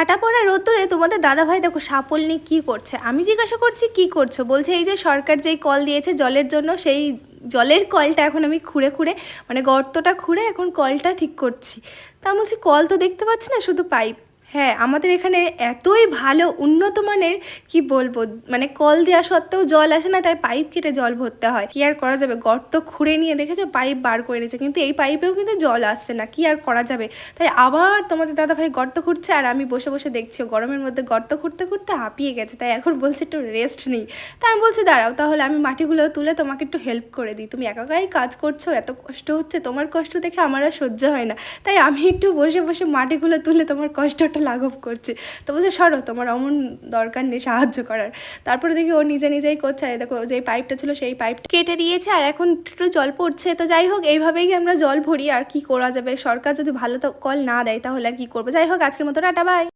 ফাটা পড়া রোদ্দুরে তোমাদের দাদাভাই দেখো সাপল নিয়ে কী করছে। আমি জিজ্ঞাসা করছি কী করছো, বলছে এই যে সরকার যেই কল দিয়েছে জলের জন্য, সেই জলের কলটা এখন আমি খুঁড়ে খুঁড়ে মানে গর্তটা খুঁড়ে এখন কলটা ঠিক করছি। তা আমি বলছি কল তো দেখতে পাচ্ছি না, শুধু পাইপ। হ্যাঁ, আমাদের এখানে এতই ভালো উন্নত মানের কি বলবো, মানে কল দেওয়া সত্ত্বেও জল আসে না, তাই পাইপ কেটে জল ভরতে হয়। কি আর করা যাবে, গর্ত খুঁড়ে নিয়ে দেখেছো পাইপ বার করে নিয়েছে, কিন্তু এই পাইপেও কিন্তু জল আসছে না, কি আর করা যাবে। তাই আবার তোমাদের দাদাভাই গর্ত খুঁড়ছে আর আমি বসে বসে দেখছি ও গরমের মধ্যে গর্ত খুঁড়তে খুঁড়তে হাঁপিয়ে গেছে, তাই এখন বলছে একটু রেস্ট নিই। তাই আমি বলছি দাঁড়াও, তাহলে আমি মাটিগুলো তুলে তোমাকে একটু হেল্প করে দিই, তুমি একাই কাজ করছো, এত কষ্ট হচ্ছে, তোমার কষ্ট দেখে আমার আর সহ্য হয় না, তাই আমি একটু বসে বসে মাটিগুলো তুলে তোমার কষ্টটা লাঘব করছি। তো বলছে সরো, তোমার অমন দরকার নেই সাহায্য করার। তারপরে দেখি ও নিজে নিজেই করছে, আর দেখো যেই পাইপটা ছিল সেই পাইপ কেটে দিয়েছে আর এখন একটু জল পড়ছে। তো যাই হোক, এইভাবেই আমরা জল ভরি, আর কি করা যাবে, সরকার যদি ভালো তো কল না দেয় তাহলে আর কি করবো। যাই হোক, আজকের মতো টাটা, বাই।